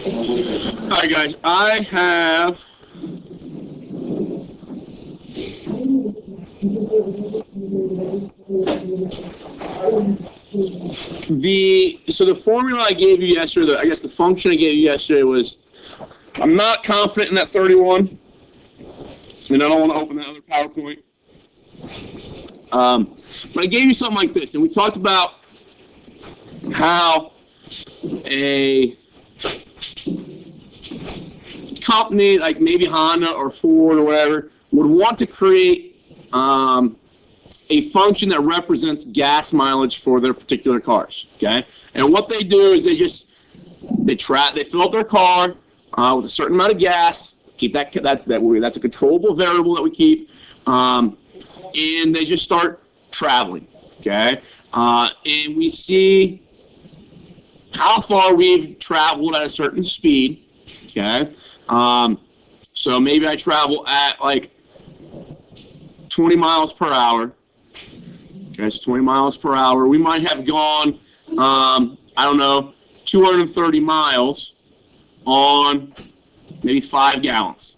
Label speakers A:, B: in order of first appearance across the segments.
A: Alright guys, I have the formula I gave you yesterday, I guess the function I gave you yesterday was, I'm not confident in that 31, and I don't want to open that other PowerPoint. But I gave you something like this, and we talked about how a company like maybe Honda or Ford or whatever would want to create a function that represents gas mileage for their particular cars. Okay, and what they do is they fill up their car with a certain amount of gas. Keep that's a controllable variable that we keep, and they just start traveling. Okay, and we see how far we've traveled at a certain speed. Okay, so maybe I travel at like 20 miles per hour. Okay, so 20 miles per hour. We might have gone, I don't know, 230 miles on maybe 5 gallons.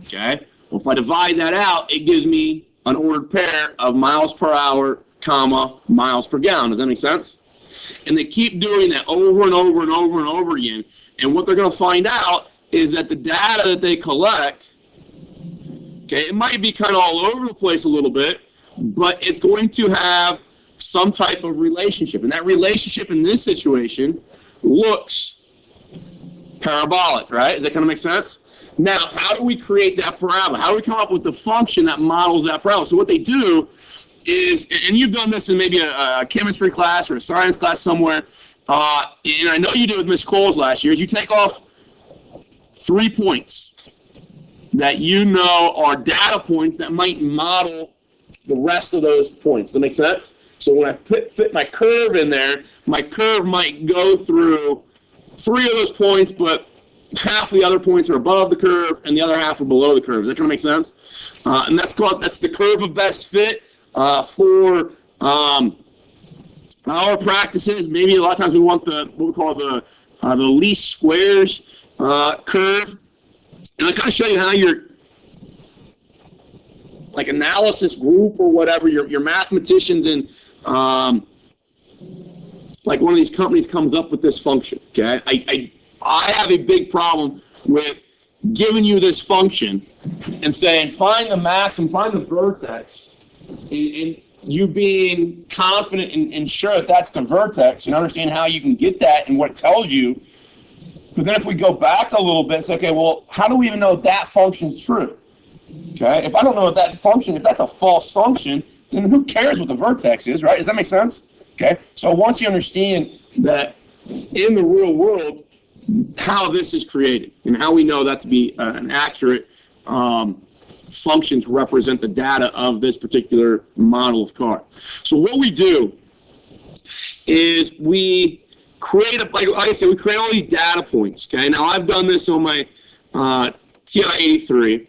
A: Okay, well, if I divide that out, it gives me an ordered pair of miles per hour, comma, miles per gallon. Does that make sense? And they keep doing that over and over and over and over again. And what they're going to find out is that the data that they collect, okay, it might be kind of all over the place a little bit, but it's going to have some type of relationship. And that relationship in this situation looks parabolic, right? Does that kind of make sense? Now, how do we create that parabola? How do we come up with the function that models that parabola? So what they do is, and you've done this in maybe a chemistry class or a science class somewhere, and I know you did with Miss Coles last year, is you take off 3 points that you know are data points that might model the rest of those points. Does that make sense? So when I fit my curve in there, my curve might go through 3 of those points, but half the other points are above the curve and the other half are below the curve. Is that going to make sense? And that's the curve of best fit for our practices. Maybe a lot of times we want what we call the least squares curve. And I kind of show you how your like analysis group or whatever, your mathematicians in like one of these companies comes up with this function. Okay, I have a big problem with giving you this function and saying find the maximum, find the vertex, and you being confident and sure that that's the vertex and understand how you can get that and what it tells you. But then if we go back a little bit, it's okay, well, how do we even know that function's true? Okay, if I don't know what that function, if that's a false function, then who cares what the vertex is, right? Does that make sense? Okay, so once you understand that in the real world, how this is created and how we know that to be an accurate function to represent the data of this particular model of car. So what we do is we create, like I said, we create all these data points. Okay, now I've done this on my TI-83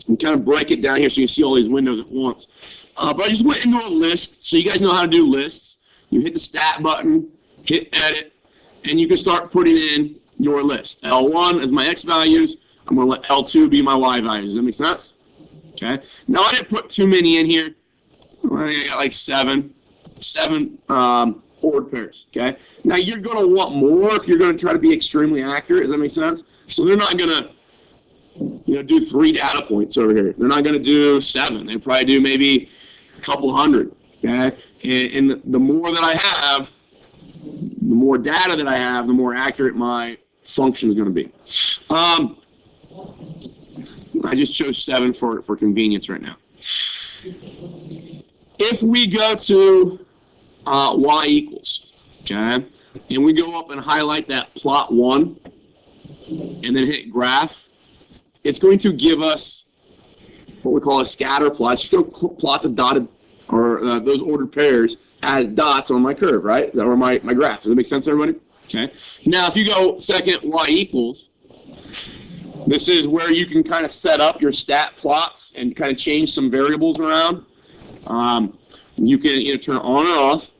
A: and kind of break it down here so you can see all these windows at once. But I just went into a list, so you guys know how to do lists. You hit the stat button, hit edit, and you can start putting in your list. L1 is my X values. I'm going to let L2 be my Y values. Does that make sense? Okay. Now I didn't put too many in here. I got like seven ordered pairs. Okay. Now you're going to want more if you're going to try to be extremely accurate. Does that make sense? So they're not going to, do 3 data points over here. They're not going to do 7. They probably do maybe a couple hundred. Okay. And the more that I have, the more data that I have, the more accurate my function is going to be. I just chose 7 for convenience right now. If we go to y equals, okay, and we go up and highlight that plot 1 and then hit graph, it's going to give us what we call a scatter plot. It's going to plot the dotted or those ordered pairs as dots on my curve, right? Or my graph. Does that make sense, everybody? Okay. Now, if you go second y equals, this is where you can kind of set up your stat plots and kind of change some variables around. You can either turn it on or off.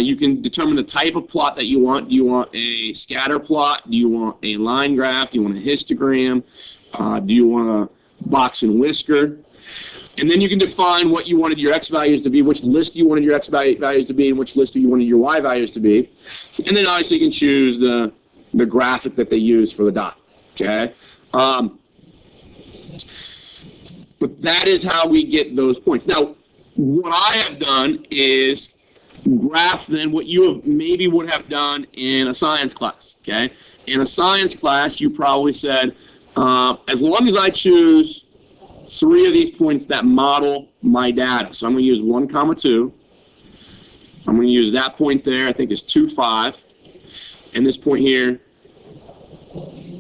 A: You can determine the type of plot that you want. Do you want a scatter plot? Do you want a line graph? Do you want a histogram? Do you want a box and whisker? And then you can define what you wanted your x values to be, which list you wanted your x values to be, and which list you wanted your y values to be. And then obviously you can choose the graphic that they use for the dot. Okay? But that is how we get those points. Now, what I have done is graph then what you maybe would have done in a science class. Okay? In a science class, you probably said, as long as I choose 3 of these points that model my data. So I'm going to use 1, 2. I'm going to use that point there, I think is 2, 5. And this point here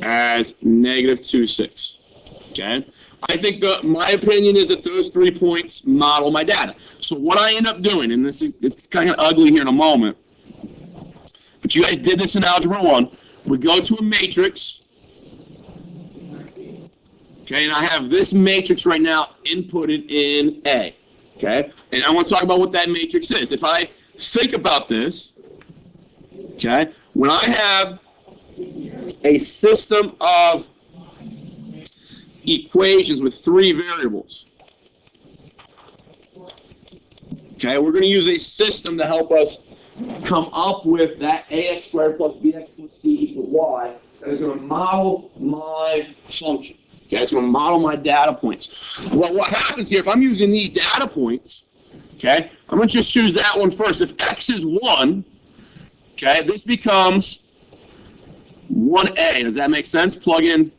A: as -2, 6. Okay? I think my opinion is that those 3 points model my data. So what I end up doing, and it's kind of ugly here in a moment, but you guys did this in Algebra 1. We go to a matrix. Okay, and I have this matrix right now inputted in A. Okay, and I want to talk about what that matrix is. If I think about this, okay, when I have a system of equations with 3 variables, okay, we're going to use a system to help us come up with that ax squared plus bx plus c equals y that is going to model my function. Okay, it's going to model my data points. Well, what happens here, if I'm using these data points, okay, I'm going to just choose that one first. If x is 1, okay, this becomes 1a. Does that make sense? Plug in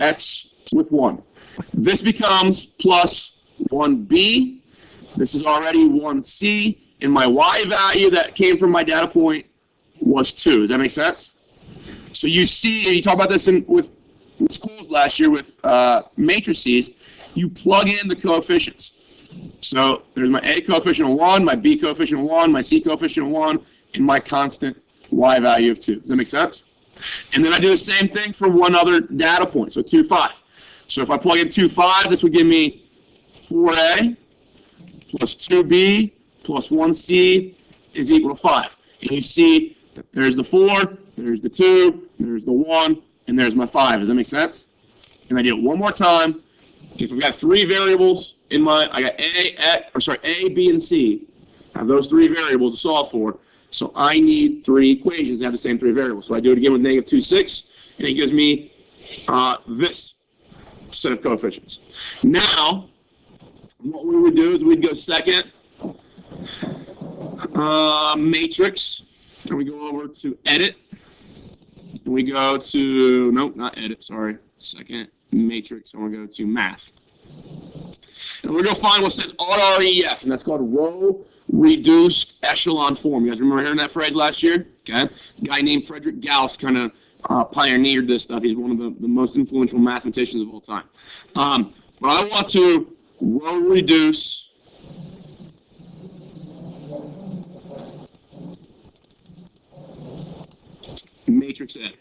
A: x with 1. This becomes plus 1b. This is already 1c. And my y value that came from my data point was 2. Does that make sense? So you see, and you talk about this with schools last year with matrices, you plug in the coefficients. So there's my A coefficient of 1, my B coefficient of 1, my C coefficient of 1, and my constant Y value of 2. Does that make sense? And then I do the same thing for one other data point, so 2, 5. So if I plug in 2, 5, this would give me 4A plus 2B plus 1C is equal to 5. And you see that there's the 4, there's the 2, there's the 1, and there's my 5. Does that make sense? And I do it one more time. If I've got 3 variables in I got A, B, and C. I have those 3 variables to solve for. So I need 3 equations that have the same 3 variables. So I do it again with -2, 6, and it gives me this set of coefficients. Now, what we would do is we'd go second matrix, and we go over to edit. And we go to, nope, not edit, sorry, second matrix, and we're going to go to math. And we're going to find what says RREF, and that's called row reduced echelon form. You guys remember hearing that phrase last year? Okay. A guy named Frederick Gauss kind of pioneered this stuff. He's one of the most influential mathematicians of all time. But I want to row reduce matrix A.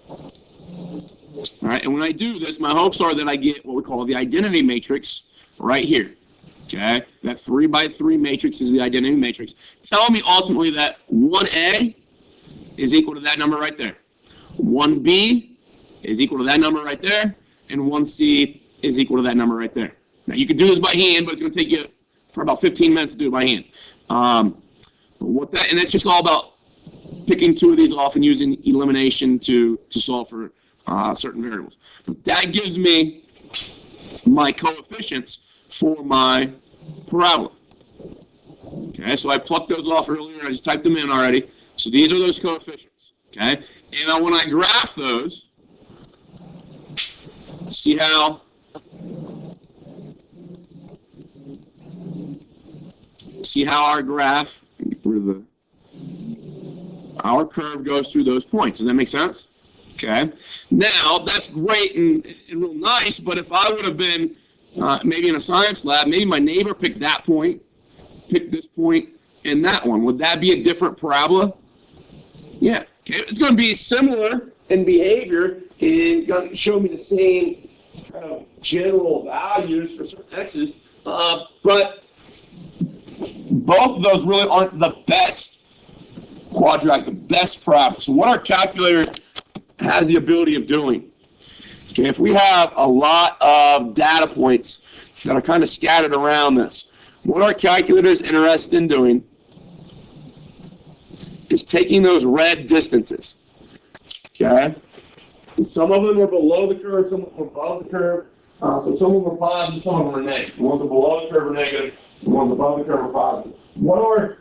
A: All right, and when I do this, my hopes are that I get what we call the identity matrix right here. Okay, that 3 by 3 matrix is the identity matrix. Tell me ultimately that 1A is equal to that number right there. 1B is equal to that number right there, and 1C is equal to that number right there. Now you can do this by hand, but it's going to take you for about 15 minutes to do it by hand. And that's just all about picking 2 of these off and using elimination to solve for certain variables. But that gives me my coefficients for my parabola. Okay, so I plucked those off earlier, I just typed them in already. So these are those coefficients. Okay, and when I graph those, see how our graph, our curve goes through those points. Does that make sense? Okay. Now, that's great and real nice, but if I would have been maybe in a science lab, maybe my neighbor picked that point, picked this point, and that one. Would that be a different parabola? Yeah. Okay. It's going to be similar in behavior and going to show me the same kind of general values for certain x's, but both of those really aren't the best quadratic, the best parabola. So what our calculator has the ability of doing, okay, if we have a lot of data points that are kind of scattered around this, what our calculator is interested in doing is taking those red distances, okay? And some of them are below the curve, some of them are above the curve. So some of them are positive, some of them are negative. The ones below the curve are negative, the ones above the curve are positive. What our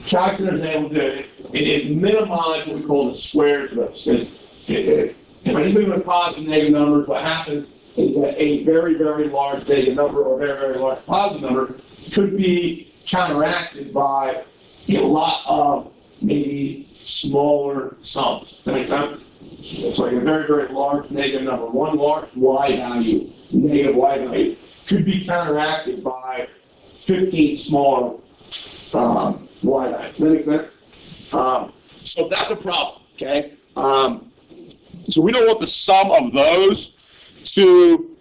A: calculator is able to do, it is minimize what we call the squares of those. If I just think of positive and negative numbers, what happens is that a very, very large negative number or a very, very large positive number could be counteracted by a lot of maybe smaller sums. Does that make sense? It's like a very, very large negative number. One large y value, negative y value, could be counteracted by 15 smaller y values. Does that make sense? So that's a problem, okay? So we don't want the sum of those to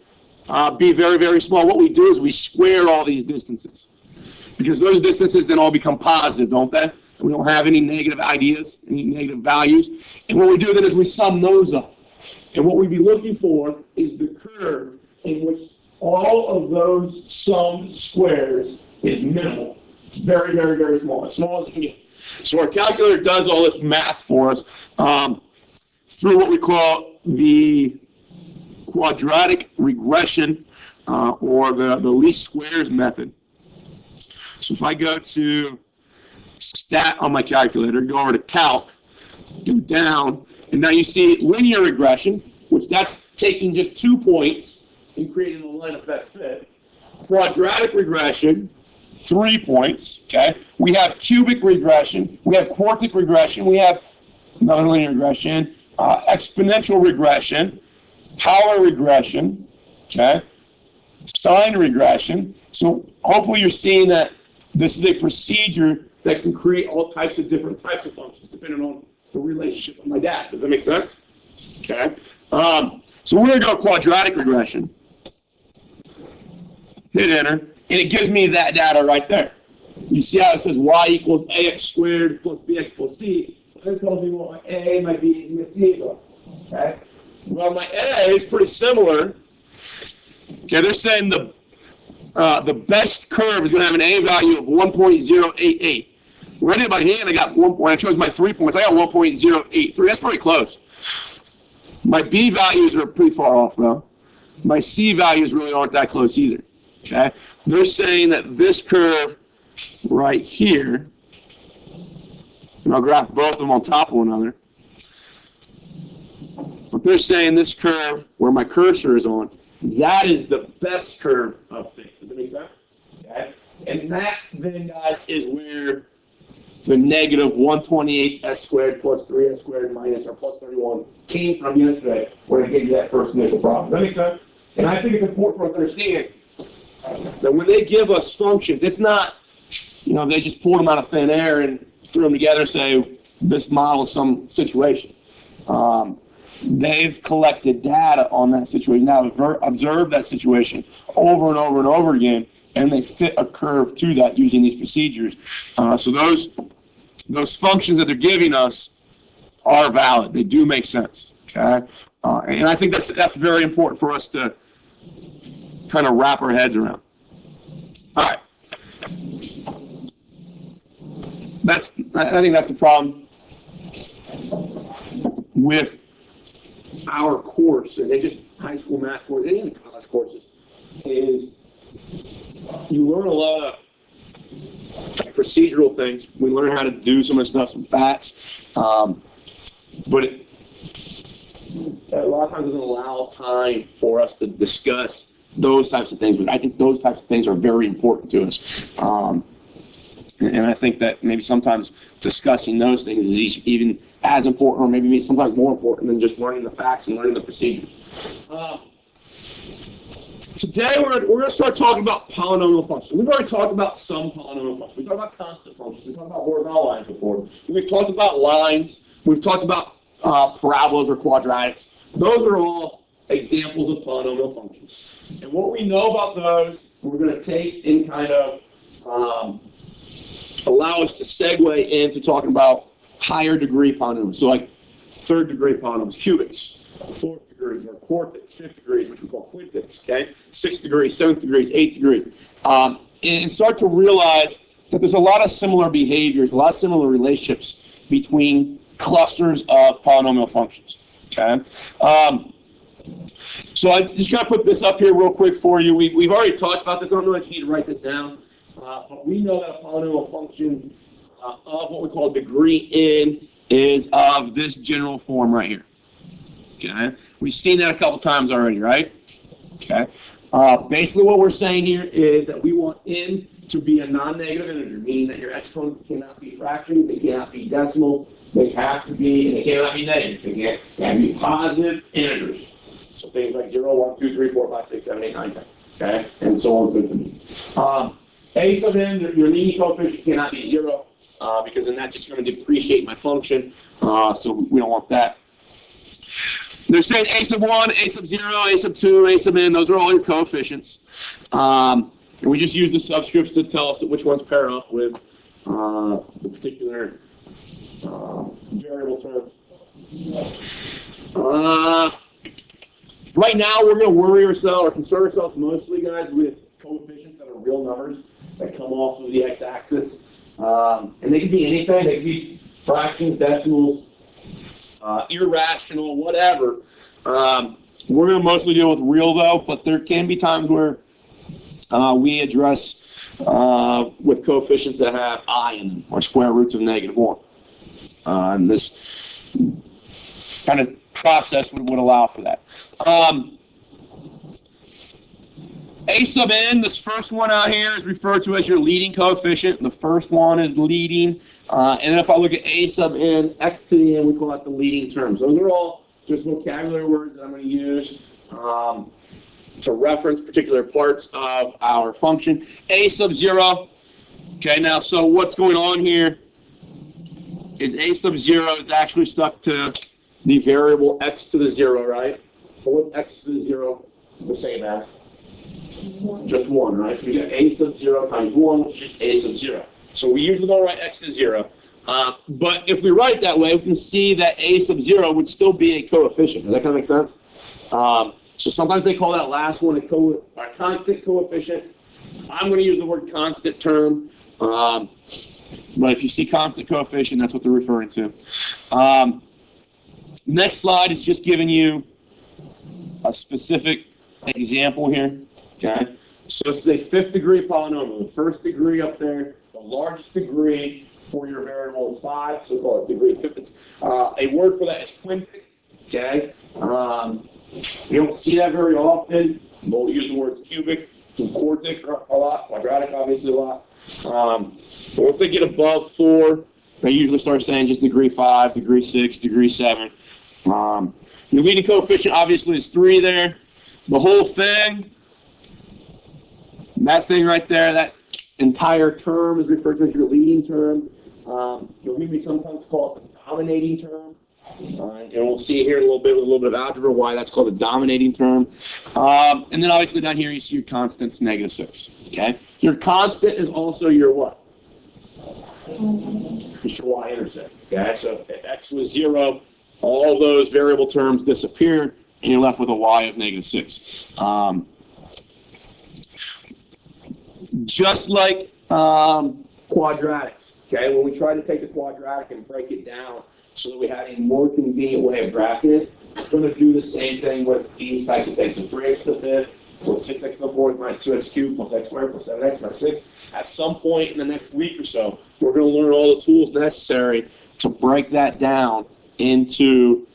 A: be very, very small. What we do is we square all these distances, because those distances then all become positive, don't they? We don't have any negative ideas, any negative values. And what we do then is we sum those up. And what we'd be looking for is the curve in which all of those summed squares is minimal. It's very, very, very small, as small as it can get. So our calculator does all this math for us through what we call the quadratic regression or the least squares method. So if I go to stat on my calculator, go over to calc, go down, and now you see linear regression, which that's taking just 2 points and creating a line of best fit. Quadratic regression, 3 points, okay? We have cubic regression, we have quartic regression, we have another linear regression, exponential regression, power regression, okay? Sine regression. So hopefully you're seeing that this is a procedure that can create all types of different types of functions depending on the relationship of my data. Does that make sense? Okay. So we're going to go quadratic regression. Hit enter, and it gives me that data right there. You see how it says y equals ax squared plus bx plus c. It tells me what my a, my b, and my c's are. Okay. Well, my a is pretty similar. Okay, they're saying the best curve is going to have an a value of 1.088. When I did it by hand, I got when I chose my 3 points, I got 1.083. That's pretty close. My b values are pretty far off, though. My c values really aren't that close either. Okay, they're saying that this curve right here, and I'll graph both of them on top of one another. But they're saying this curve, where my cursor is on, that is the best curve of things. Does that make sense? Okay, and that then, guys, is where the negative 128s squared plus 3s squared minus or plus 31 came from yesterday when I gave you that first initial problem. Does that make sense? And I think it's important for us to understand that when they give us functions, it's not, they just pulled them out of thin air and threw them together and say, this models some situation. They've collected data on that situation. Now, observe that situation over and over and over again, and they fit a curve to that using these procedures. So those functions that they're giving us are valid. They do make sense. Okay, and I think that's very important for us to kind of wrap our heads around. All right, I think that's the problem with our course, and just high school math course, and even college courses, is you learn a lot of procedural things. We learn how to do some of the stuff, some facts, but a lot of times doesn't allow time for us to discuss those types of things. But I think those types of things are very important to us. And I think that maybe sometimes discussing those things is even as important, or maybe sometimes more important than just learning the facts and learning the procedures. Today we're going to start talking about polynomial functions. We've already talked about some polynomial functions. We talked about constant functions. We talked about horizontal lines before. We've talked about lines. We've talked about parabolas or quadratics. Those are all examples of polynomial functions. And what we know about those, we're going to take and kind of allow us to segue into talking about higher degree polynomials. So like third degree polynomials, cubics, fourth degrees, or quartics, fifth degrees, which we call quintics, okay? Sixth degrees, seventh degrees, eighth degrees. And start to realize that there's a lot of similar behaviors, a lot of similar relationships between clusters of polynomial functions, okay? So I just got to put this up here real quick for you. We've already talked about this. I don't know if you need to write this down. But we know that a polynomial function of what we call degree n is of this general form right here. Okay? We've seen that a couple times already, right? Okay. Basically what we're saying here is that we want n to be a non-negative integer, meaning that your exponents cannot be fractions, they cannot be decimals, they have to be, and they cannot be negative. They can be positive integers. So things like 0, 1, 2, 3, 4, 5, 6, 7, 8, 9, 10. Okay? And so on and so forth. A sub n, your leading coefficient cannot be 0, because then that's just going to depreciate my function, so we don't want that. They're saying a sub 1, a sub 0, a sub 2, a sub n, those are all your coefficients. And we just use the subscripts to tell us which ones pair up with the particular variable terms. Right now, we're going to worry ourselves or concern ourselves mostly, guys, with coefficients that are real numbers that come off of the x-axis. And they can be anything. They can be fractions, decimals, irrational, whatever. We're going to mostly deal with real, though, but there can be times where we address with coefficients that have I in them, or square roots of -1. And this kind of process would allow for that. A sub n, this first one out here is referred to as your leading coefficient. The first one is leading. And then if I look at a sub n, x to the n, we call that the leading terms. Those are all just vocabulary words that I'm going to use to reference particular parts of our function. A sub 0. Okay, now, so what's going on here is a sub 0 is actually stuck to the variable x to the 0, right? So what's x to the 0 the same as? Just 1, right? So we got a sub 0 times 1, which is a sub 0. So we usually don't write x to 0. But if we write it that way, we can see that a sub 0 would still be a coefficient. Does that kind of make sense? So sometimes they call that last one a constant coefficient. I'm going to use the word constant term. But if you see constant coefficient, that's what they're referring to. Next slide is just giving you a specific example here. Okay, so it's a fifth degree polynomial. The first degree up there, the largest degree for your variable is 5, so call it degree 5. A word for that is quintic. Okay, you don't see that very often. We'll use the words cubic, quartic a lot, quadratic obviously a lot. But once they get above 4, they usually start saying just degree 5, degree 6, degree 7. Your leading coefficient obviously is 3 there. The whole thing, that thing right there, that entire term is referred to as your leading term. You'll hear me sometimes call it the dominating term. And we'll see here in a little bit with a little bit of algebra why that's called the dominating term. And then obviously down here you see your constant's -6. Okay? Your constant is also your what? It's your y-intercept. Okay? So if x was 0, all those variable terms disappear, and you're left with a y of -6. Just like quadratics, okay? When we try to take the quadratic and break it down so that we have a more convenient way of graphing it, we're going to do the same thing with these types of things. So 3x to the 5th plus 6x to the 4th minus 2x cubed plus x squared plus 7x minus 6. At some point in the next week or so, we're going to learn all the tools necessary to break that down into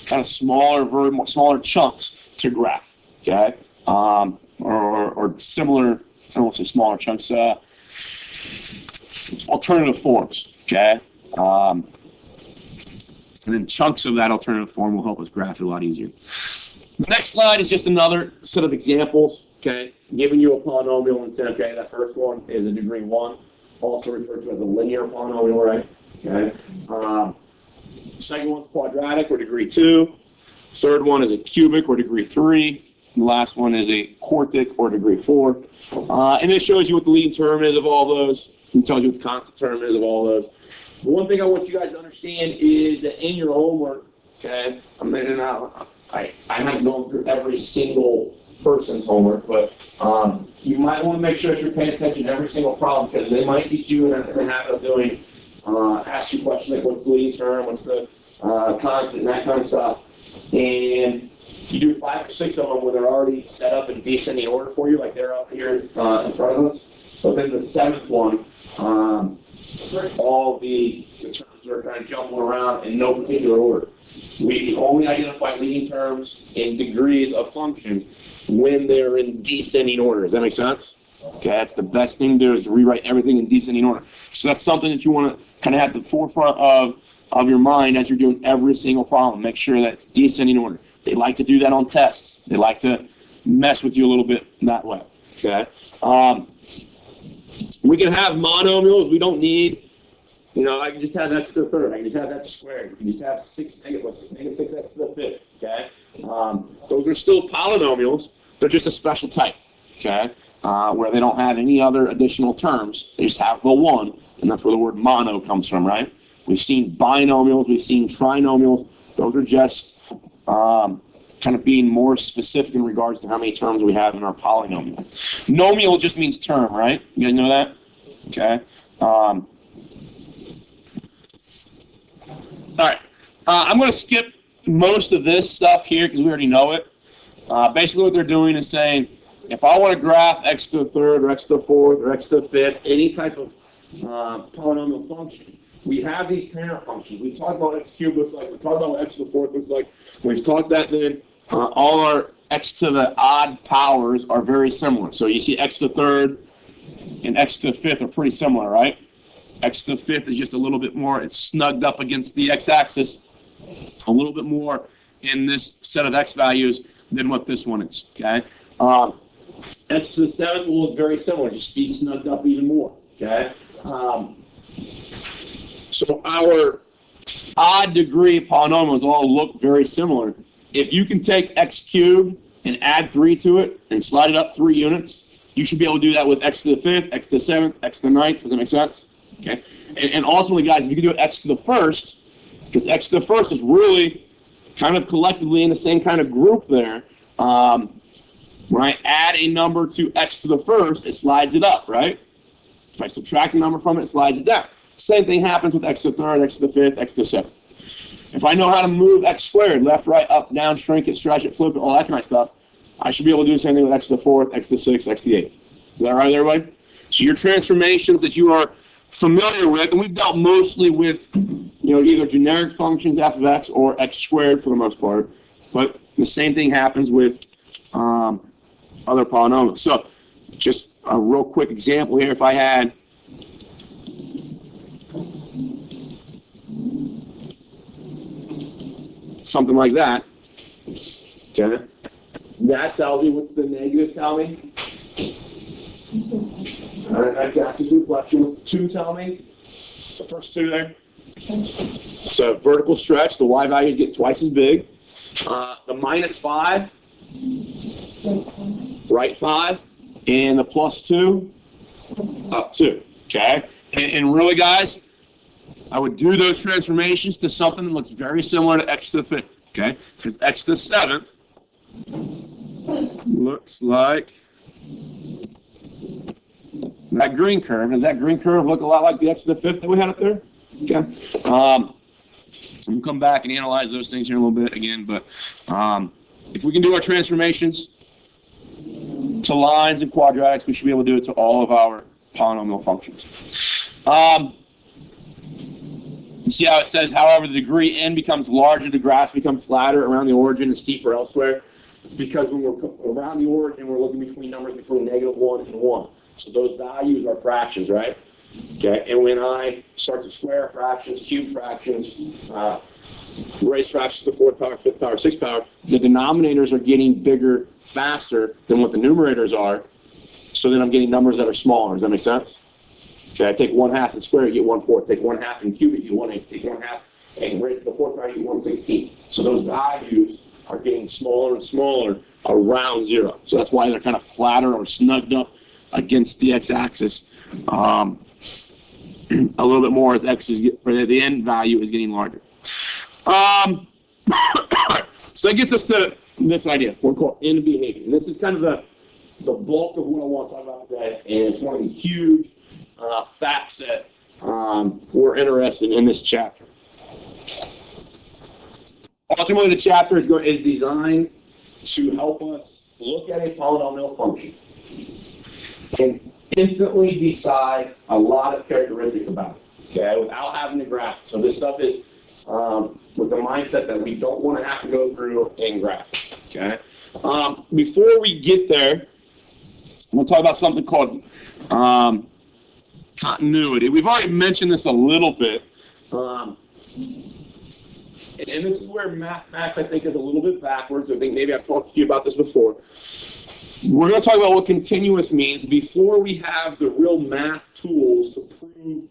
A: kind of smaller chunks to graph, okay? Or similar, I don't want to say smaller chunks, alternative forms, okay? And then chunks of that alternative form will help us graph it a lot easier. The next slide is just another set of examples, okay? Giving you a polynomial and saying, okay, that first one is a degree 1, also referred to as a linear polynomial, right? Okay. The second one's quadratic, or degree 2. Third one is a cubic, or degree 3. The last one is a quartic or degree 4. And it shows you what the leading term is of all those. It tells you what the constant term is of all those. One thing I want you guys to understand is that in your homework, okay, I haven't gone through every single person's homework, but you might want to make sure that you're paying attention to every single problem, because they might get you in the habit of doing, ask you questions like what's the leading term, what's the constant, and that kind of stuff. And you do 5 or 6 of them where they're already set up in descending order for you, like they're up here in front of us. But then the 7th one, all the terms are kind of jumbling around in no particular order. We only identify leading terms and degrees of functions when they're in descending order. Does that make sense? Okay, that's the best thing to do, is to rewrite everything in descending order. So that's something that you want to kind of have at the forefront of your mind as you're doing every single problem. Make sure that it's descending order. They like to do that on tests. They like to mess with you a little bit that way. Okay. We can have monomials. We don't need, I can just have x to the third. I can just have x squared. You can just have negative 6x to the fifth. Okay. Those are still polynomials. They're just a special type. Okay. Where they don't have any other additional terms. They just have the one, and that's where the word mono comes from, right? We've seen binomials. We've seen trinomials. Those are just kind of being more specific in regards to how many terms we have in our polynomial. Nomial just means term, right? You guys know that? Okay. All right. I'm going to skip most of this stuff here because we already know it. Basically what they're doing is saying, if I want to graph x to the third or x to the fourth or x to the fifth, any type of polynomial function, we have these parent functions. We talked about what x cubed looks like. We talked about what x to the fourth looks like. We've talked that then all our x to the odd powers are very similar. So you see x to the third and x to the fifth are pretty similar, right? X to the fifth is just a little bit more, it's snugged up against the x-axis a little bit more in this set of x values than what this one is, okay? X to the seventh will look very similar, just be snugged up even more, okay? So our odd degree polynomials all look very similar. If you can take x cubed and add 3 to it and slide it up 3 units, you should be able to do that with x to the fifth, x to the seventh, x to the ninth. Does that make sense? Okay. And ultimately, guys, if you can do it x to the first, because x to the first is really kind of collectively in the same kind of group there. When I add a number to x to the first, it slides it up, right? If I subtract a number from it, it slides it down. Same thing happens with x to the third, x to the fifth, x to the seventh. If I know how to move x squared, left, right, up, down, shrink it, stretch it, flip it, all that kind of stuff, I should be able to do the same thing with x to the fourth, x to the sixth, x to the eighth. Is that right, everybody? So your transformations that you are familiar with, and we've dealt mostly with, either generic functions, f of x, or x squared for the most part, but the same thing happens with other polynomials. So just a real quick example here, if I had something like that, okay, that tells me what's the negative tell me. All right, x-axis reflection with 2 tell me. The first 2 there. So vertical stretch, the y values get twice as big. The minus 5, right 5, and the plus 2, up 2. Okay? And really, guys, I would do those transformations to something that looks very similar to x to the fifth. Okay? Because x to the seventh looks like that green curve. Does that green curve look a lot like the x to the fifth that we had up there? Okay. We'll come back and analyze those things here in a little bit again, but if we can do our transformations to lines and quadratics, we should be able to do it to all of our polynomial functions. You see how it says, however, the degree n becomes larger, the graphs become flatter around the origin and steeper elsewhere. It's because when we're around the origin, we're looking between numbers between -1 and 1. So those values are fractions, right? Okay, and when I start to square fractions, cube fractions, raise fractions to the 4th power, 5th power, 6th power, the denominators are getting bigger faster than what the numerators are, so then I'm getting numbers that are smaller. Does that make sense? Okay, I take 1/2 and square it, you get 1/4. Take 1/2 and cube it, you get 1/8. Take 1/2 and raise to the 4th power, you get 1/16. So those values are getting smaller and smaller around 0. So that's why they're kind of flatter or snugged up against the x-axis a little bit more as x is the end value is getting larger. So that gets us to this idea, what we call end behavior. And this is kind of the bulk of what I want to talk about today, and it's one of the huge facts that we're interested in this chapter. Ultimately, the chapter is designed to help us look at a polynomial function and instantly decide a lot of characteristics about it, okay, without having to graph. So this stuff is with the mindset that we don't want to have to go through and graph, okay? Before we get there, I'm going to talk about something called continuity. We've already mentioned this a little bit, and this is where mathematics, I think, is a little bit backwards. I think maybe I've talked to you about this before. We're going to talk about what continuous means before we have the real math tools to prove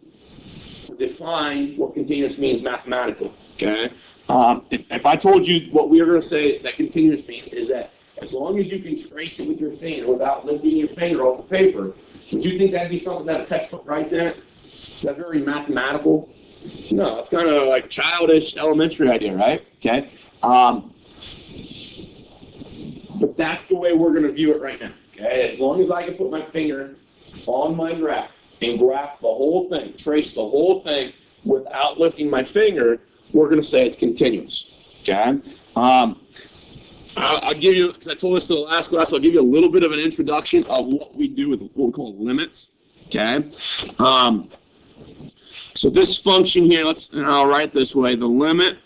A: or define what continuous means mathematically, okay? If I told you what we are going to say that continuous means is that as long as you can trace it with your finger without lifting your finger off the paper, would you think that'd be something that a textbook writes in it? Is that very mathematical? No, it's kind of like childish, elementary idea, right? Okay. But that's the way we're going to view it right now. Okay. As long as I can put my finger on my graph and graph the whole thing, trace the whole thing without lifting my finger, we're going to say it's continuous. Okay. I'll give you, because I told this to the last class, I'll give you a little bit of an introduction of what we do with what we call limits. Okay. So this function here, and I'll write it this way, the limit,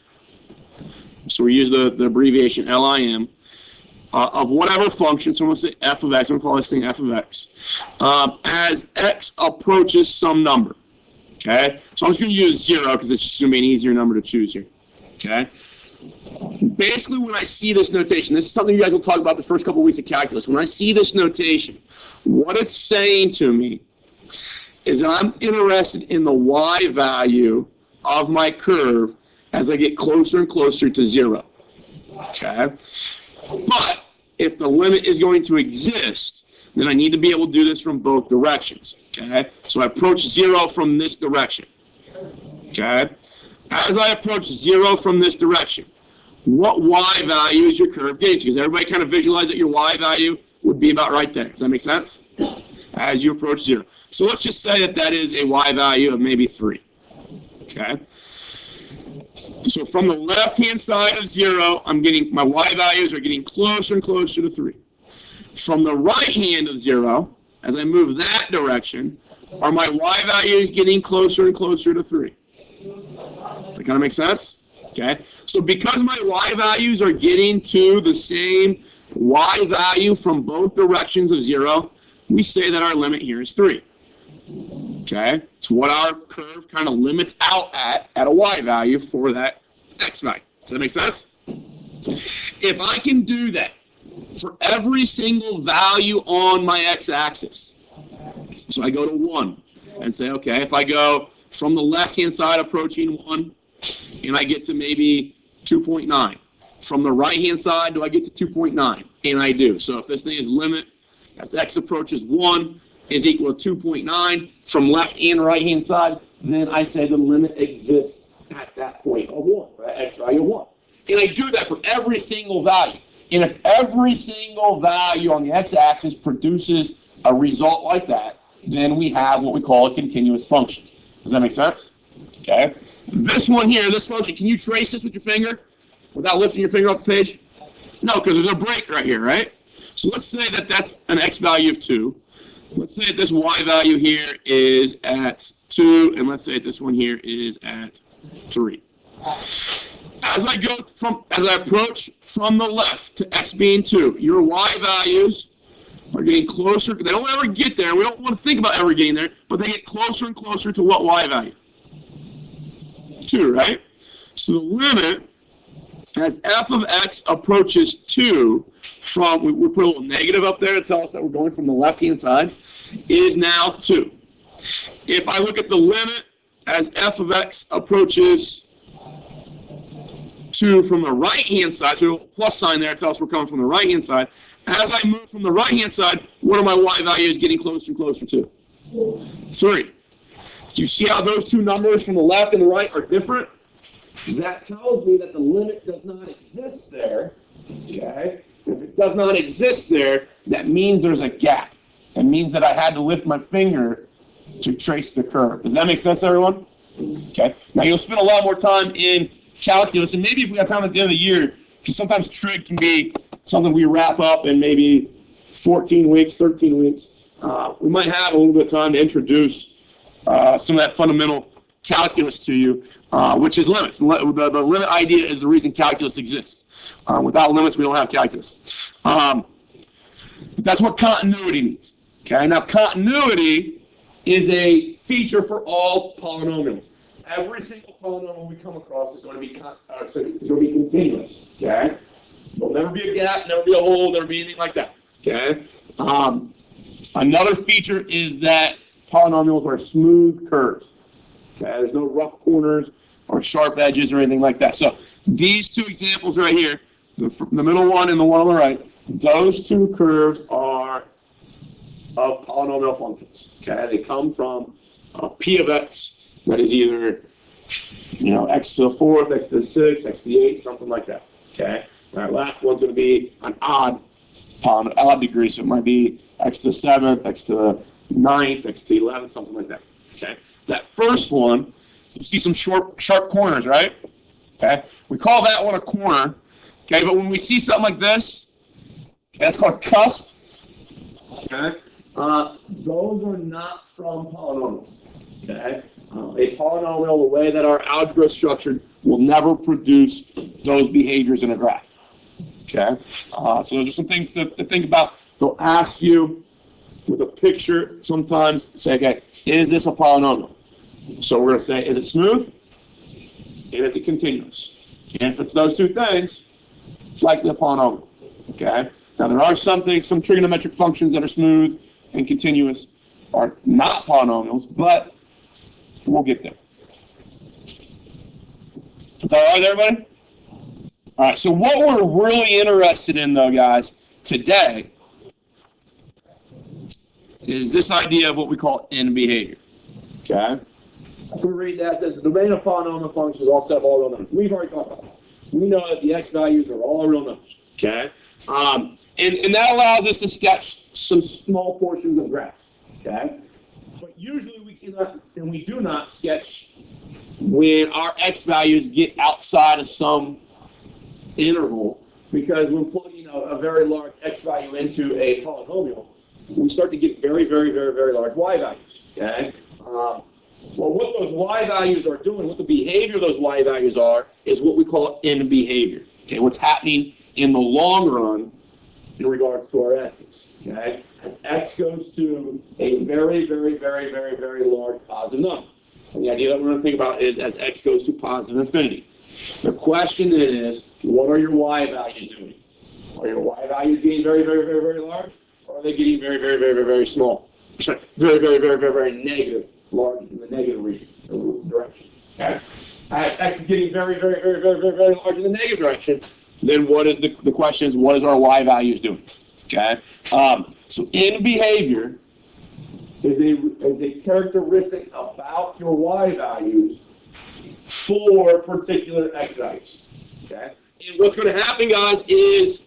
A: so we use the abbreviation LIM, of whatever function, so I'm going to say f of x, I'm going to call this thing f of x, as x approaches some number. Okay? So I'm just going to use 0 because it's just going to be an easier number to choose here. Okay? Basically, when I see this notation, this is something you guys will talk about the first couple weeks of calculus. When I see this notation, what it's saying to me is that I'm interested in the y value of my curve as I get closer and closer to 0. Okay? But if the limit is going to exist, then I need to be able to do this from both directions. Okay? So I approach 0 from this direction. Okay? As I approach 0 from this direction, what y value is your curve getting to? Because everybody kind of visualize that your y value would be about right there. Does that make sense? As you approach 0. So let's just say that that is a y value of maybe 3. Okay? So from the left-hand side of 0, I'm getting, my y values are getting closer and closer to 3. From the right hand of 0, as I move that direction, are my y values getting closer and closer to 3? That kind of makes sense? Okay? So because my y values are getting to the same y value from both directions of 0, we say that our limit here is 3. Okay? It's what our curve kind of limits out at a y value for that x value. Does that make sense? If I can do that for every single value on my x-axis, so I go to 1 and say, okay, if I go from the left-hand side approaching 1, and I get to maybe 2.9. From the right-hand side, do I get to 2.9? And I do. So if this thing is limit, as x approaches 1, is equal to 2.9 from left and right-hand side, then I say the limit exists at that point of 1, right? X value of 1. And I do that for every single value. And if every single value on the x-axis produces a result like that, then we have what we call a continuous function. Does that make sense? Okay. This one here, this function, can you trace this with your finger without lifting your finger off the page? No, because there's a break right here, right? So let's say that that's an x value of 2. Let's say that this y value here is at 2, and let's say that this one here is at 3. As I approach from the left to x being 2, your y values are getting closer. They don't ever get there. We don't want to think about ever getting there, but they get closer and closer to what y value? 2, right? So the limit as f of x approaches 2 from, we put a little negative up there to tell us that we're going from the left-hand side, is now 2. If I look at the limit as f of x approaches to from the right-hand side, so a plus sign there tells us we're coming from the right-hand side. As I move from the right-hand side, what are my y values getting closer and closer to? 3. Do you see how those two numbers from the left and the right are different? That tells me that the limit does not exist there. Okay? If it does not exist there, that means there's a gap. It means that I had to lift my finger to trace the curve. Does that make sense, everyone? Okay. Now, you'll spend a lot more time in calculus, and maybe if we have time at the end of the year, because sometimes trig can be something we wrap up in maybe 14 weeks, 13 weeks. We might have a little bit of time to introduce some of that fundamental calculus to you, which is limits. The limit idea is the reason calculus exists. Without limits, we don't have calculus. That's what continuity means. Okay. Now, continuity is a feature for all polynomials. Every single polynomial we come across is going to be continuous. Okay. There'll never be a gap, never be a hole, never be anything like that. Okay. Another feature is that polynomials are smooth curves. Okay. There's no rough corners or sharp edges or anything like that. So these two examples right here, the middle one and the one on the right, those two curves are of polynomial functions. Okay. They come from p of x that is either x to the 4th, x to the 6th, x to the 8th, something like that. Okay. All right, last one's going to be an odd degree, so it might be x to the 7th, x to the 9th, x to the 11th, something like that. Okay. That first one, you see some sharp corners, right? Okay. We call that one a corner. Okay, but when we see something like this, that's called a cusp. Okay. Those are not from polynomials. Okay. A polynomial, the way that our algebra is structured, will never produce those behaviors in a graph. Okay. So those are some things to think about. They'll ask you with a picture sometimes, say, okay, is this a polynomial? So we're going to say, is it smooth? And is it continuous? And if it's those two things, it's likely a polynomial. Okay. Now there are some trigonometric functions that are smooth and continuous are not polynomials, but we'll get there. Is that all right, everybody? All right, so what we're really interested in, though, guys, today is this idea of what we call end behavior. Okay? If we read that, it says the domain of polynomial functions is all set of all real numbers. We've already talked about that. We know that the x values are all real numbers. Okay? And that allows us to sketch some small portions of graphs. Okay? But usually we cannot, and we do not sketch when our x values get outside of some interval, because when plugging a very large x value into a polynomial, we start to get very, very, very, very large y values. Okay? Well, what those y values are doing, what the behavior of those y values are, is what we call end behavior. Okay? What's happening in the long run in regards to our x's. Okay? As x goes to a very, very, very, very, very large positive number. And the idea that we're going to think about is as x goes to positive infinity. The question then is, what are your y values doing? Are your y values getting very, very, very, very large? Or are they getting very, very, very, very, very small? Sorry, very, very, very, very, very negative, large in the negative region, direction. Okay? As x is getting very, very, very, very, very, very large in the negative direction, then what is the question is, what is our y values doing? Okay? So end behavior is a characteristic about your y values for particular x values. Okay? And what's going to happen, guys, is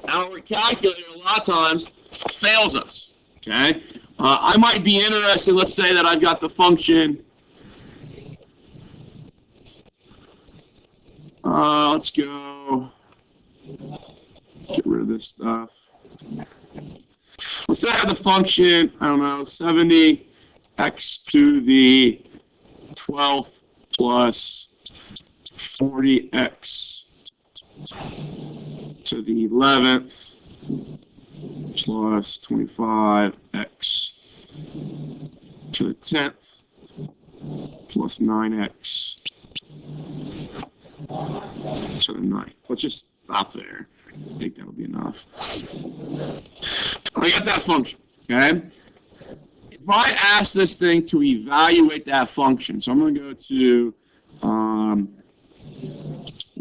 A: our calculator a lot of times fails us. Okay? I might be interested, let's say that I've got the function, let's go, get rid of this stuff. Let's say I have the function, I don't know, 70x to the 12th plus 40x to the 11th plus 25x to the 10th plus 9x to the 9th. Let's just stop there. I think that'll be enough. I got that function, okay? If I ask this thing to evaluate that function, so I'm going to go to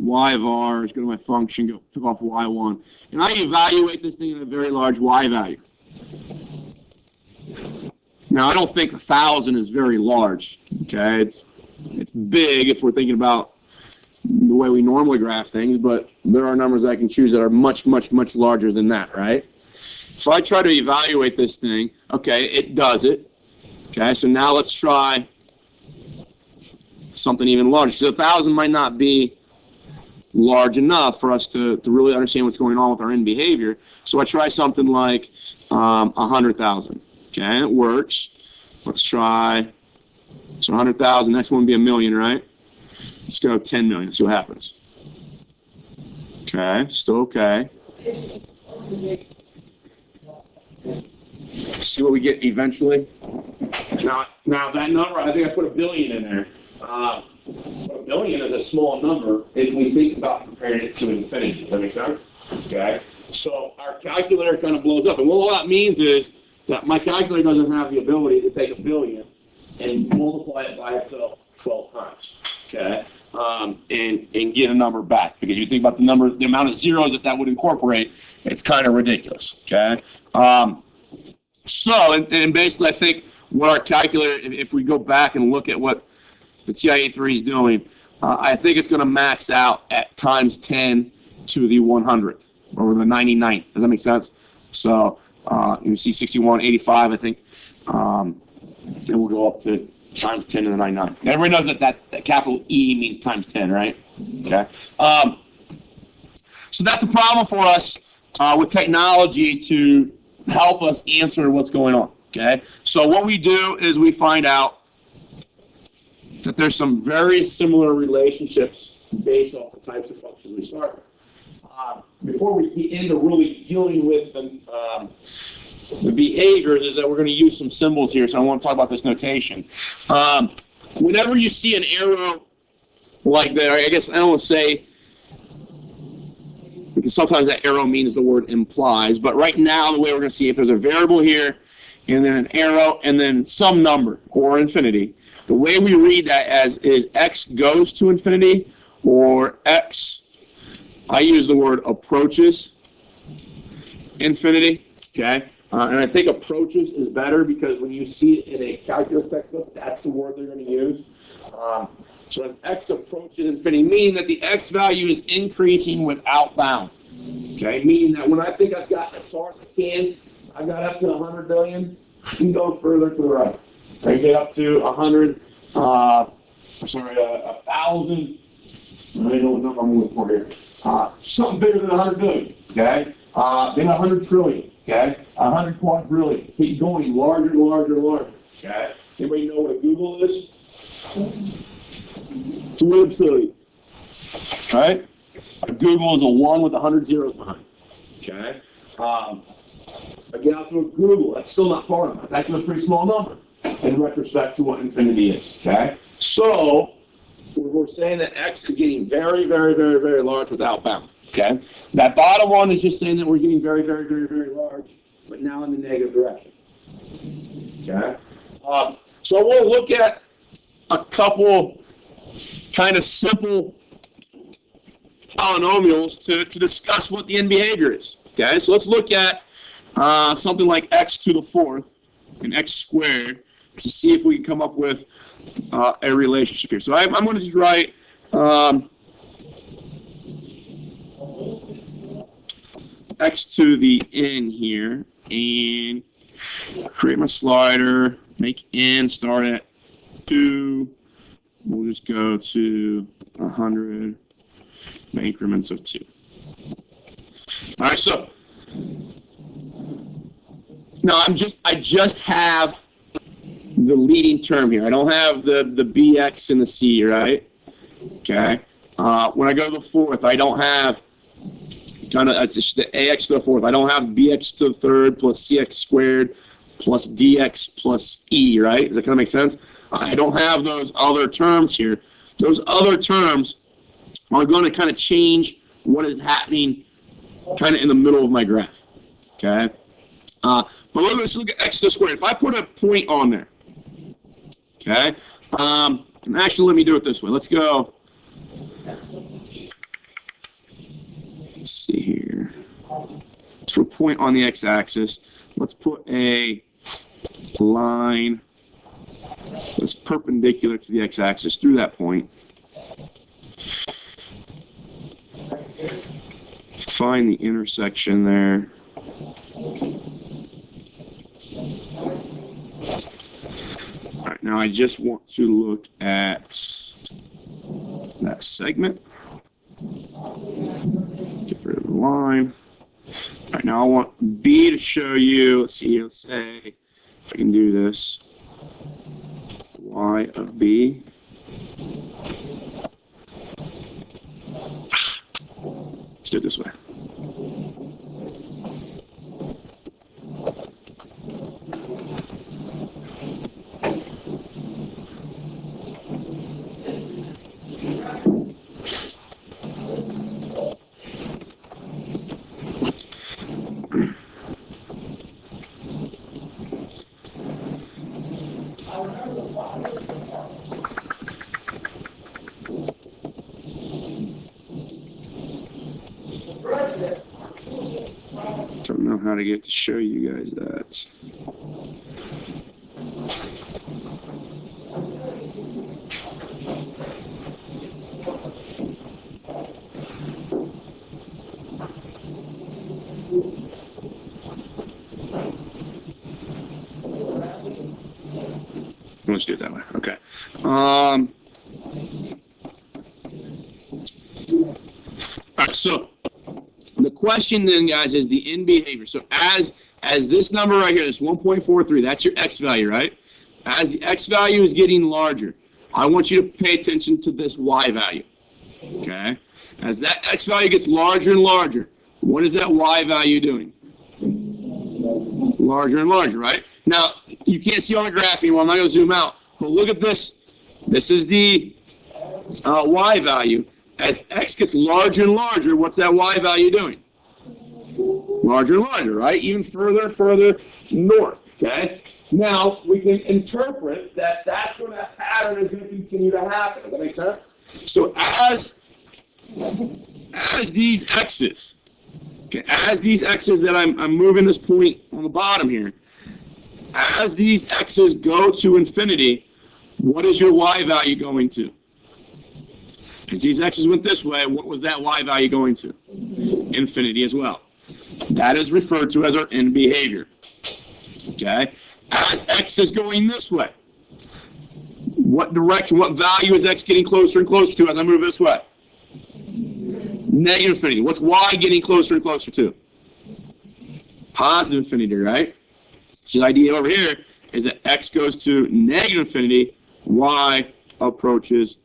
A: y of r is go to my function, go pick off y1, and I evaluate this thing at a very large y value. Now, I don't think 1,000 is very large, okay? It's big if we're thinking about the way we normally graph things, but there are numbers I can choose that are much, much, much larger than that, right? So I try to evaluate this thing. Okay, it does it. Okay, so now let's try something even larger, because 1,000 might not be large enough for us to really understand what's going on with our end behavior. So I try something like 100,000. Okay, it works. Let's try, so 100,000, next one would be 1,000,000, right? Let's go 10 million, see what happens. Okay, still okay. See what we get eventually. Now that number, I think I put 1 billion in there. 1 billion is a small number if we think about comparing it to infinity. Does that make sense? Okay, so our calculator kind of blows up, and what all that means is that my calculator doesn't have the ability to take 1 billion and multiply it by itself 12 times, okay, and get a number back. Because you think about the amount of zeros that would incorporate, it's kind of ridiculous, okay. So, and basically, I think what our calculator, if we go back and look at what the TI-83 is doing, I think it's going to max out at times 10 to the 100th or the 99th. Does that make sense? So. You see 61, 85, I think, and we'll go up to times 10 to the 99. Now, everybody knows that capital E means times 10, right? Okay. So that's a problem for us with technology to help us answer what's going on. Okay. So what we do is we find out that there's some very similar relationships based off the types of functions we start with. Before we get into really dealing with the behaviors, is that we're going to use some symbols here, so I want to talk about this notation. Whenever you see an arrow like that, I guess I don't want to say, because sometimes that arrow means the word implies, but right now the way we're going to see, if there's a variable here, and then an arrow, and then some number, or infinity, the way we read that as is x goes to infinity, or x, I use the word approaches infinity, okay? And I think approaches is better because when you see it in a calculus textbook, that's the word they're going to use. So as x approaches infinity, meaning that the x value is increasing without bound, okay? Meaning that when I think I've gotten as far as I can, I got up to 100 billion, I can go further to the right. I get up to 1,000. I don't know what number I'm looking for here. Something bigger than 100 billion, okay? Then 100 trillion, okay? 100 quadrillion. Keep going larger and larger and larger, okay? Anybody know what a Google is? It's a website, right? A Google is a 1 with 100 zeros behind, okay? I get out to a Google. That's still not far enough. That's actually a pretty small number in retrospect to what infinity is, okay? So we're saying that x is getting very, very, very, very large without bound, okay? That bottom one is just saying that we're getting very, very, very, very large, but now in the negative direction, okay? So I want to look at a couple kind of simple polynomials to discuss what the end behavior is, okay? So let's look at something like x to the 4th and x squared to see if we can come up with a relationship here. So I'm going to just write x to the n here and create my slider, make n start at 2. We'll just go to 100 increments of 2. All right, so now I just have the leading term here. I don't have the bx and the c, right? Okay. When I go to the 4th, I don't have it's just the ax to the 4th. I don't have bx to the 3rd plus cx squared plus dx plus e, right? Does that kind of make sense? I don't have those other terms here. Those other terms are going to kind of change what is happening kind of in the middle of my graph, okay? But let's look at x to the squared. If I put a point on there, okay? And actually, let me do it this way. Let's go see here. Let's put a point on the x-axis. Let's put a line that's perpendicular to the x-axis through that point. Find the intersection there. All right, now I just want to look at that segment. Get rid of the line. All right, now I want B to show you, let's see, let's say, if I can do this, y of B. Let's do it this way. Don't know how to get to show you guys that. Let's do it that way. Okay. All right. So the question then, guys, is the end behavior. So as this number right here, this 1.43, that's your x value, right? As the x value is getting larger, I want you to pay attention to this y value. Okay. As that x value gets larger and larger, what is that y value doing? Larger and larger, right? Now, you can't see on the graph anymore. I'm not going to zoom out. But look at this. This is the y value. As x gets larger and larger, what's that y value doing? Larger and larger, right? Even further and further north, okay? Now, we can interpret that that's where that pattern is going to continue to happen. Does that make sense? So as these x's, okay, as these x's that I'm moving this point on the bottom here, as these x's go to infinity, what is your y value going to? As these x's went this way, what was that y value going to? Infinity as well. That is referred to as our end behavior. Okay? As x is going this way, what direction, what value is x getting closer and closer to as I move this way? Negative infinity. What's y getting closer and closer to? Positive infinity, right? So the idea over here is that x goes to negative infinity, y approaches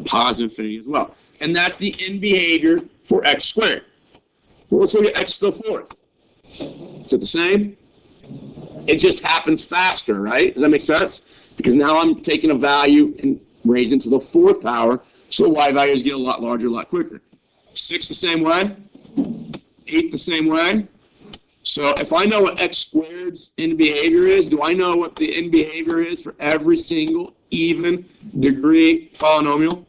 A: positive infinity as well. And that's the end behavior for x squared. Well, let's look at x to the fourth. Is it the same? It just happens faster, right? Does that make sense? Because now I'm taking a value and raising to the fourth power, so the y values get a lot larger, a lot quicker. 6 the same way. 8 the same way. So if I know what x squared's end behavior is, do I know what the end behavior is for every single even degree polynomial?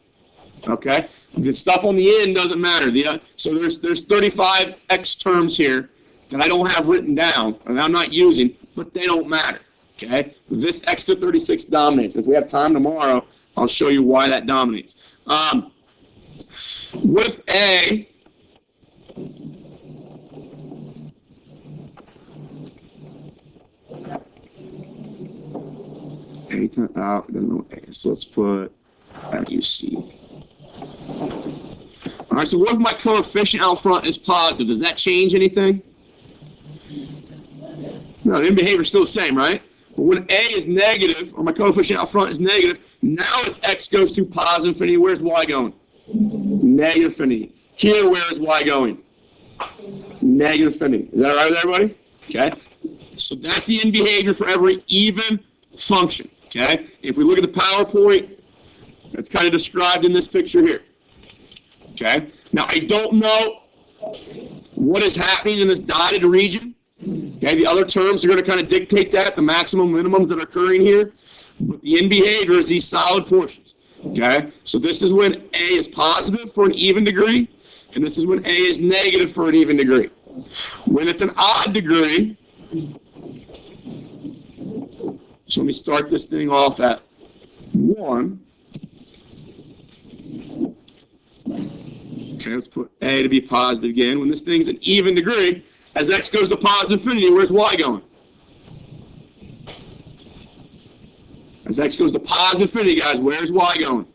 A: Okay. The stuff on the end doesn't matter. So there's 35 x terms here that I don't have written down and I'm not using, but they don't matter. Okay. This x to 36 dominates. If we have time tomorrow, I'll show you why that dominates. With a times out, then no a. So let's put UC. All right, so what if my coefficient out front is positive? Does that change anything? No, the end behavior is still the same, right? But when a is negative, or my coefficient out front is negative, now as x goes to positive infinity, where's y going? Negative infinity. Here, where is y going? Negative infinity. Is that all right with everybody? Okay. So that's the end behavior for every even function. Okay. If we look at the PowerPoint, it's kind of described in this picture here. Okay. Now I don't know what is happening in this dotted region. Okay. The other terms are going to kind of dictate that, the maximum minimums that are occurring here. But the end behavior is these solid portions. Okay. So this is when a is positive for an even degree, And this is when A is negative for an even degree. When it's an odd degree, so let me start this thing off at 1. Okay, let's put A to be positive again. When this thing's an even degree, as x goes to positive infinity, where's y going? As x goes to positive infinity, guys, where's y going?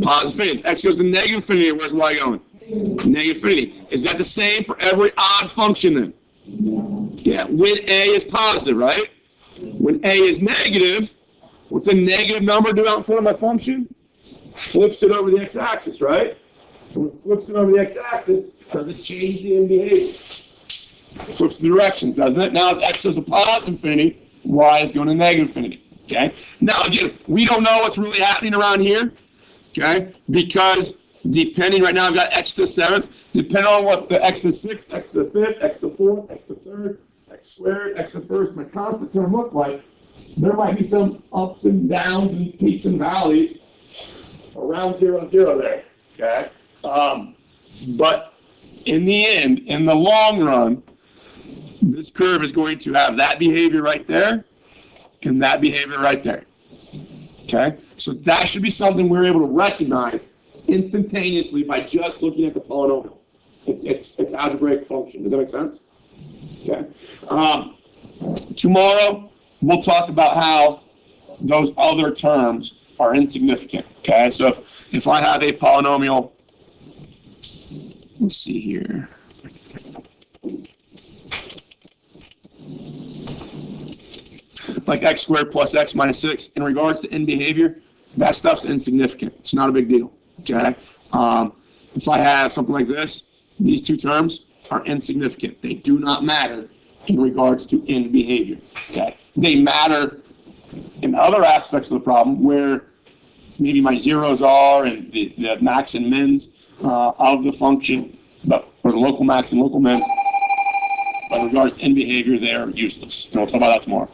A: Positive infinity. As x goes to negative infinity, where's y going? Negative infinity. Is that the same for every odd function then? Yeah, when A is positive, right? When A is negative, what's a negative number do out in front of my function? Flips it over the x-axis, right? So when it flips it over the x-axis, does it change the end behavior? Flips the directions, doesn't it? Now as x goes to positive infinity, y is going to negative infinity. Okay? Now again, we don't know what's really happening around here. Okay? Because depending, right now I've got x to the 7th, depending on what the x to the 6th, x to the 5th, x to the 4th, x to the 3rd, x squared, x to the 1st, my constant term look like, there might be some ups and downs and peaks and valleys around 0 there. Okay? But in the end, in the long run, this curve is going to have that behavior right there and that behavior right there. Okay? So that should be something we're able to recognize instantaneously by just looking at the polynomial. It's algebraic function. Does that make sense? Okay. Tomorrow, we'll talk about how those other terms are insignificant. Okay? So if I have a polynomial, let's see here. Like x squared plus x minus 6, in regards to end behavior, that stuff's insignificant. It's not a big deal. Okay? If I have something like this, these two terms are insignificant. They do not matter in regards to end behavior. Okay? They matter in other aspects of the problem where maybe my zeros are and the max and mins of the function, or the local max and local mins. But in regards to end behavior, they're useless. And we'll talk about that tomorrow.